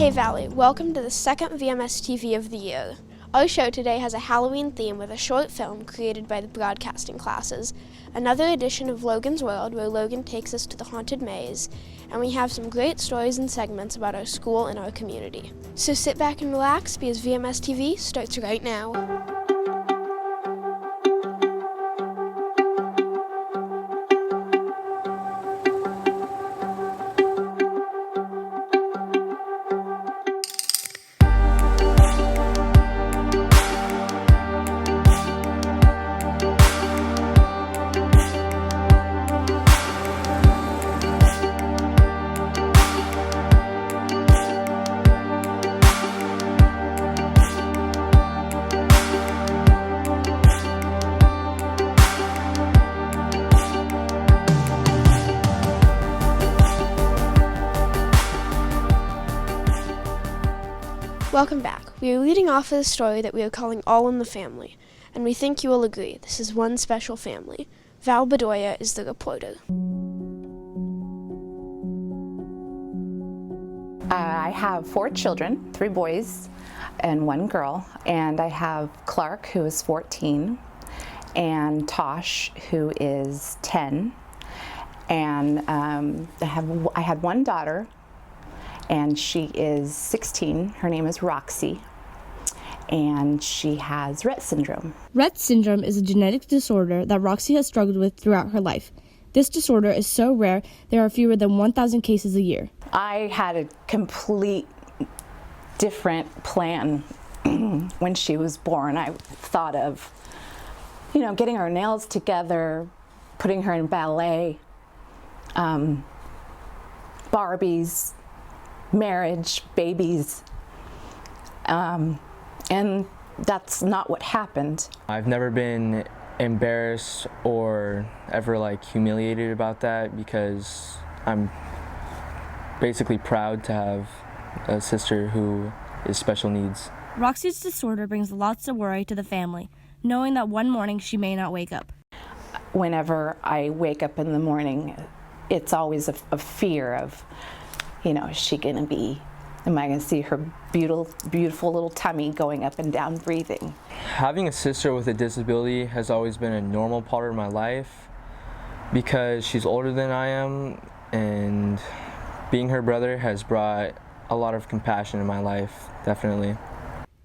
Hey Valley, welcome to the second VMSTV of the year. Our show today has a Halloween theme with a short film created by the broadcasting classes, another edition of Logan's World where Logan takes us to the haunted maze, and we have some great stories and segments about our school and our community. So sit back and relax because VMSTV starts right now. Welcome back. We are leading off with a story that we are calling All in the Family, and we think you will agree this is one special family. Val Bedoya is the reporter. I have 4 children, 3 boys and 1 girl, and I have Clark, who is 14, and Tosh, who is 10, and I had 1 daughter, and she is 16. Her name is Roxy, and she has Rett syndrome. Rett syndrome is a genetic disorder that Roxy has struggled with throughout her life. This disorder is so rare, there are fewer than 1,000 cases a year. I had a complete different plan when she was born. I thought of, getting her nails together, putting her in ballet, Barbies, marriage, babies, and that's not what happened. I've never been embarrassed or ever humiliated about that because I'm basically proud to have a sister who is special needs. Roxy's disorder brings lots of worry to the family, knowing that one morning she may not wake up. Whenever I wake up in the morning, it's always a fear of, is she gonna be, am I gonna see her beautiful little tummy going up and down breathing? Having a sister with a disability has always been a normal part of my life because she's older than I am, and being her brother has brought a lot of compassion in my life, definitely.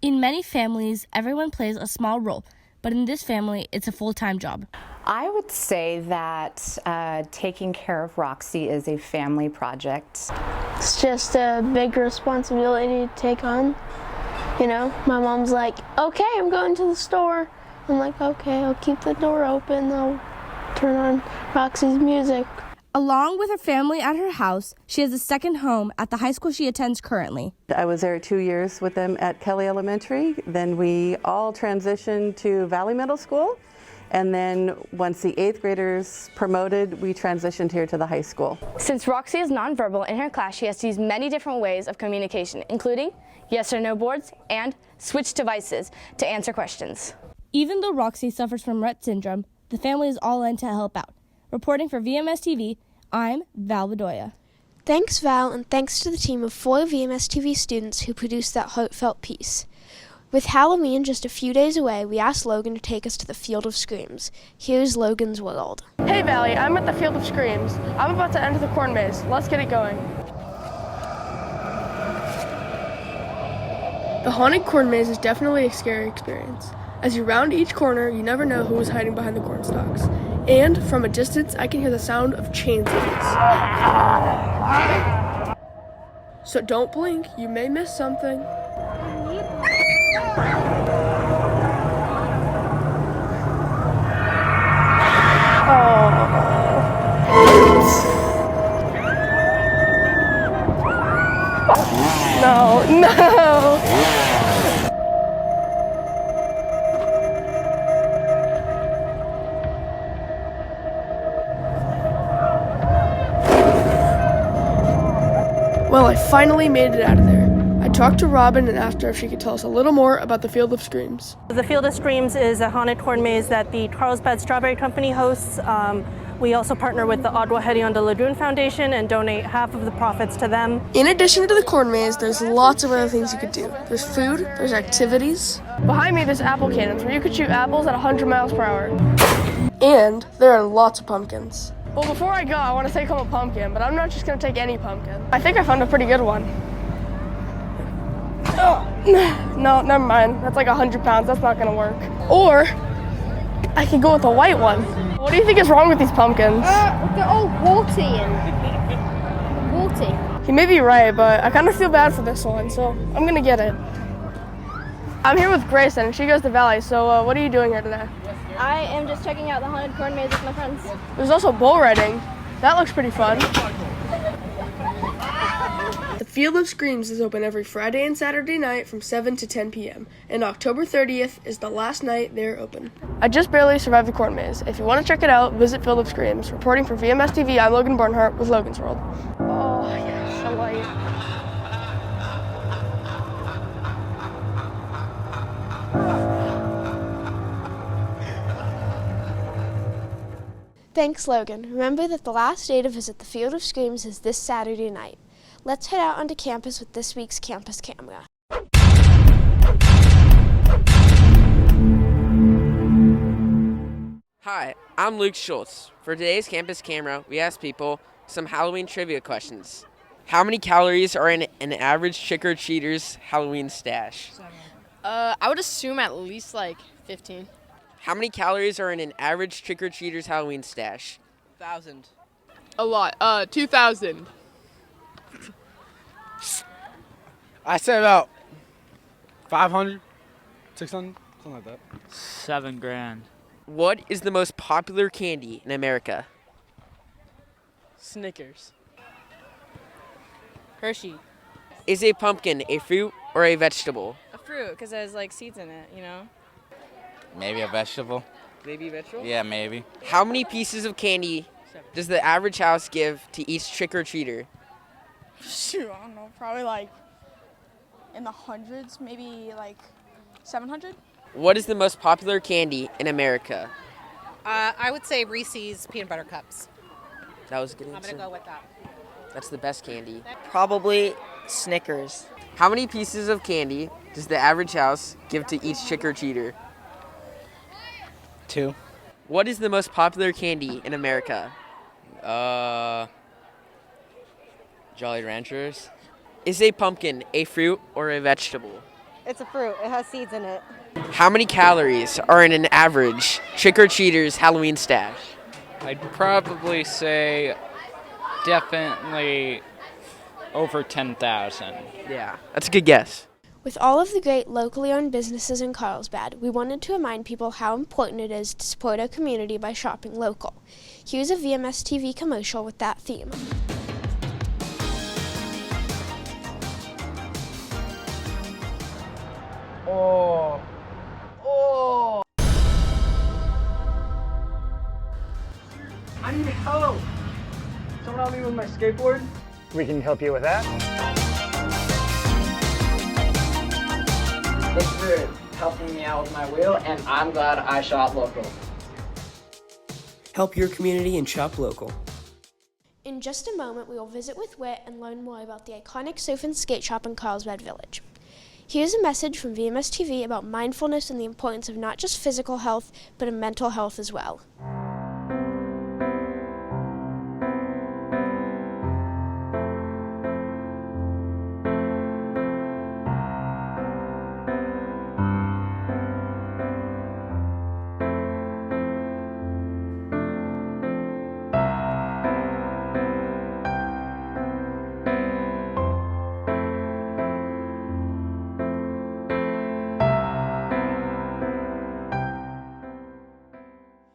In many families, everyone plays a small role, but in this family, it's a full-time job. I would say that taking care of Roxy is a family project. It's just a big responsibility to take on. My mom's like, okay, I'm going to the store. I'm like, okay, I'll keep the door open. I'll turn on Roxy's music. Along with her family at her house, she has a second home at the high school she attends currently. I was there 2 years with them at Kelly Elementary. Then we all transitioned to Valley Middle School. And then once the 8th graders promoted, we transitioned here to the high school. Since Roxy is nonverbal, in her class she has to use many different ways of communication, including yes or no boards and switch devices to answer questions. Even though Roxy suffers from Rett syndrome, the family is all in to help out. Reporting for VMSTV, I'm Val Bedoya. Thanks, Val, and thanks to the team of 4 VMSTV students who produced that heartfelt piece. With Halloween just a few days away, we asked Logan to take us to the Field of Screams. Here's Logan's World. Hey Valley, I'm at the Field of Screams. I'm about to enter the corn maze. Let's get it going. The haunted corn maze is definitely a scary experience. As you round each corner, you never know who is hiding behind the corn stalks. And from a distance, I can hear the sound of chainsaws. So don't blink, you may miss something. No. Well, I finally made it out of there. I talked to Robin and asked her if she could tell us a little more about the Field of Screams. The Field of Screams is a haunted corn maze that the Carlsbad Strawberry Company hosts We also partner with the Ottawa Hedion de Ladoon Foundation and donate half of the profits to them. In addition to the corn maze, there's lots of other things you could do. There's food, there's activities. Behind me, there's apple cannons where you could shoot apples at 100 miles per hour. And there are lots of pumpkins. Well, before I go, I want to take home a pumpkin, but I'm not just going to take any pumpkin. I think I found a pretty good one. Oh, no, never mind. That's like 100 pounds. That's not going to work. Or I could go with a white one. What do you think is wrong with these pumpkins? They're all warty and warty. You may be right, but I kind of feel bad for this one, so I'm going to get it. I'm here with Grayson, and she goes to Valley, so what are you doing here today? I am just checking out the haunted corn maze with my friends. There's also bull riding. That looks pretty fun. The Field of Screams is open every Friday and Saturday night from 7 to 10 p.m. And October 30th is the last night they're open. I just barely survived the corn maze. If you want to check it out, visit Field of Screams. Reporting for VMSTV, I'm Logan Barnhart with Logan's World. Oh, yes, I like it. Thanks, Logan. Remember that the last day to visit the Field of Screams is this Saturday night. Let's head out onto campus with this week's Campus Camera. Hi, I'm Luke Schultz. For today's Campus Camera, we asked people some Halloween trivia questions. How many calories are in an average trick-or-treater's Halloween stash? I would assume at least like 15. How many calories are in an average trick-or-treater's Halloween stash? 1,000. A lot. 2,000. I say about 500, 600, something like that. 7 grand. What is the most popular candy in America? Snickers. Hershey. Is a pumpkin a fruit or a vegetable? A fruit, because there's like seeds in it, you know? Maybe a vegetable. Maybe a vegetable? Yeah, maybe. How many pieces of candy does the average house give to each trick-or-treater? Shoot, I don't know, probably like in the hundreds, maybe like 700. What is the most popular candy in America? I would say Reese's peanut butter cups. That was a good I'm answer. gonna go with that. That's the best candy. Probably Snickers. How many pieces of candy does the average house give to each trick-or-treater? 2. What is the most popular candy in America? Jolly Ranchers. Is a pumpkin a fruit or a vegetable? It's a fruit. It has seeds in it. How many calories are in an average trick-or-treater's Halloween stash? I'd probably say definitely over 10,000. Yeah, that's a good guess. With all of the great locally owned businesses in Carlsbad, we wanted to remind people how important it is to support our community by shopping local. Here's a VMS TV commercial with that theme. Oh. I need help. Someone help me with my skateboard? We can help you with that. Thanks for helping me out with my wheel, and I'm glad I shop local. Help your community and shop local. In just a moment, we will visit with Whit and learn more about the iconic surf and skate shop in Carlsbad Village. Here's a message from VMS TV about mindfulness and the importance of not just physical health, but of mental health as well.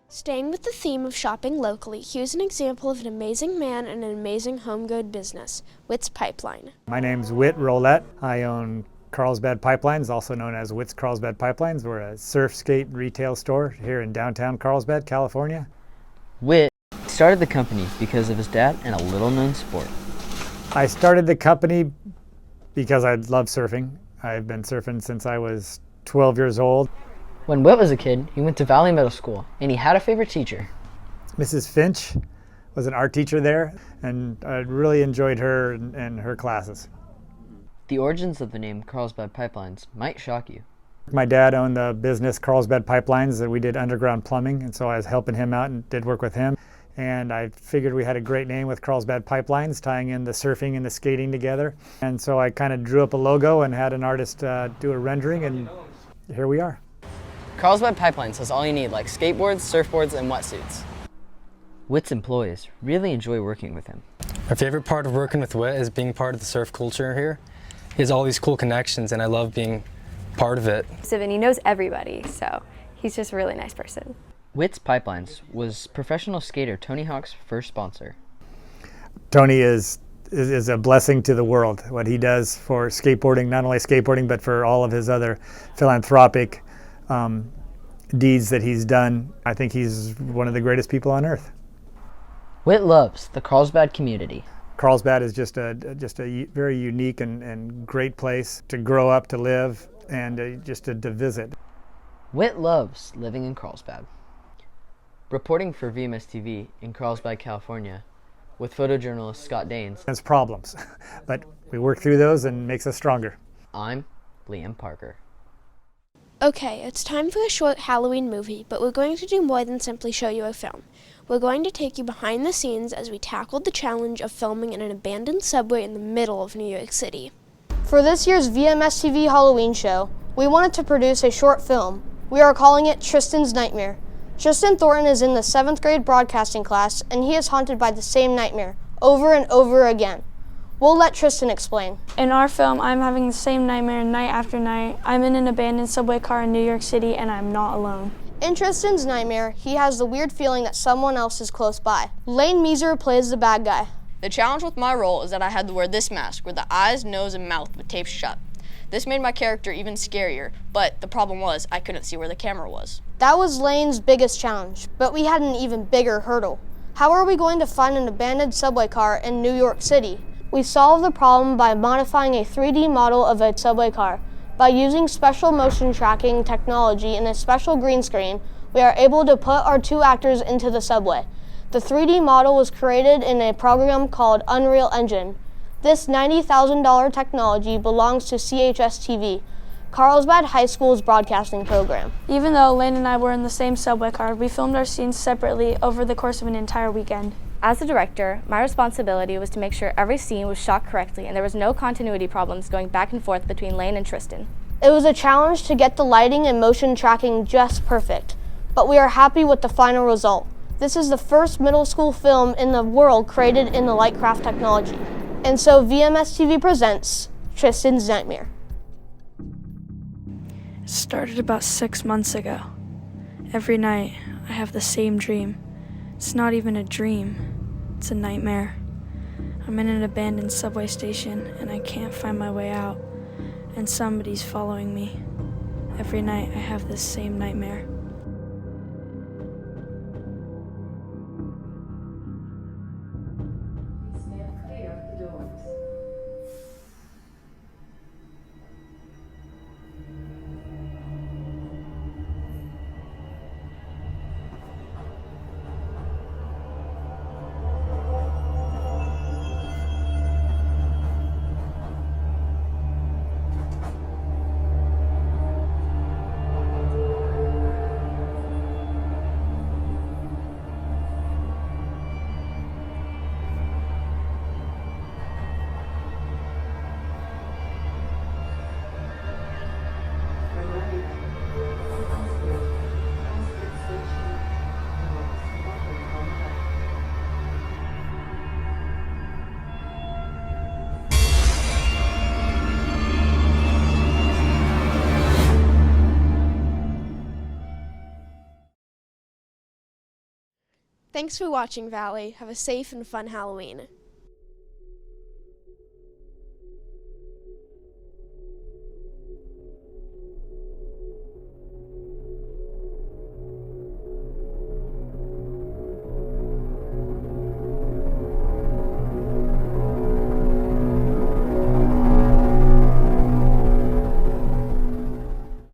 Staying with the theme of shopping locally, here's an example of an amazing man and an amazing home-good business, Witt's Pipeline. My name's Whit Roulette. I own Carlsbad Pipelines, also known as Witt's Carlsbad Pipelines. We're a surf skate retail store here in downtown Carlsbad, California. Whit started the company because of his dad and a little-known sport. I started the company because I love surfing. I've been surfing since I was 12 years old. When Whit was a kid, he went to Valley Middle School, and he had a favorite teacher. Mrs. Finch was an art teacher there, and I really enjoyed her and her classes. The origins of the name Carlsbad Pipelines might shock you. My dad owned the business Carlsbad Pipelines that we did underground plumbing, and so I was helping him out and did work with him. And I figured we had a great name with Carlsbad Pipelines, tying in the surfing and the skating together. And so I kind of drew up a logo and had an artist do a rendering, and here we are. Carlsbad Pipelines has all you need, like skateboards, surfboards, and wetsuits. Witt's employees really enjoy working with him. My favorite part of working with Witt is being part of the surf culture here. He has all these cool connections, and I love being part of it. And he knows everybody, so he's just a really nice person. Witt's Pipelines was professional skater Tony Hawk's first sponsor. Tony is a blessing to the world. What he does for skateboarding, not only skateboarding, but for all of his other philanthropic deeds that he's done. I think he's one of the greatest people on earth. Witt loves the Carlsbad community. Carlsbad is just a very unique and great place to grow up, to live, and just to visit. Witt loves living in Carlsbad. Reporting for VMSTV in Carlsbad, California, with photojournalist Scott Danes. There's problems, but we work through those and it makes us stronger. I'm Liam Parker. Okay, it's time for a short Halloween movie, but we're going to do more than simply show you a film. We're going to take you behind the scenes as we tackled the challenge of filming in an abandoned subway in the middle of New York City. For this year's VMSTV Halloween show, we wanted to produce a short film. We are calling it Tristans Nightmare. Tristan Thornton is in the 7th grade broadcasting class, and he is haunted by the same nightmare, over and over again. We'll let Tristan explain. In our film, I'm having the same nightmare night after night. I'm in an abandoned subway car in New York City, and I'm not alone. In Tristan's nightmare, he has the weird feeling that someone else is close by. Lane Meeser plays the bad guy. The challenge with my role is that I had to wear this mask where the eyes, nose, and mouth were taped shut. This made my character even scarier, but the problem was I couldn't see where the camera was. That was Lane's biggest challenge, but we had an even bigger hurdle. How are we going to find an abandoned subway car in New York City? We solved the problem by modifying a 3D model of a subway car. By using special motion tracking technology and a special green screen, we are able to put our 2 actors into the subway. The 3D model was created in a program called Unreal Engine. This $90,000 technology belongs to CHS-TV, Carlsbad High School's broadcasting program. Even though Lane and I were in the same subway car, we filmed our scenes separately over the course of an entire weekend. As a director, my responsibility was to make sure every scene was shot correctly and there was no continuity problems going back and forth between Lane and Tristan. It was a challenge to get the lighting and motion tracking just perfect, but we are happy with the final result. This is the first middle school film in the world created in the Lightcraft technology. And so VMSTV presents Tristan's Nightmare. It started about 6 months ago. Every night, I have the same dream. It's not even a dream, it's a nightmare. I'm in an abandoned subway station and I can't find my way out, and somebody's following me. Every night, I have this same nightmare. Thanks for watching, Valley. Have a safe and fun Halloween.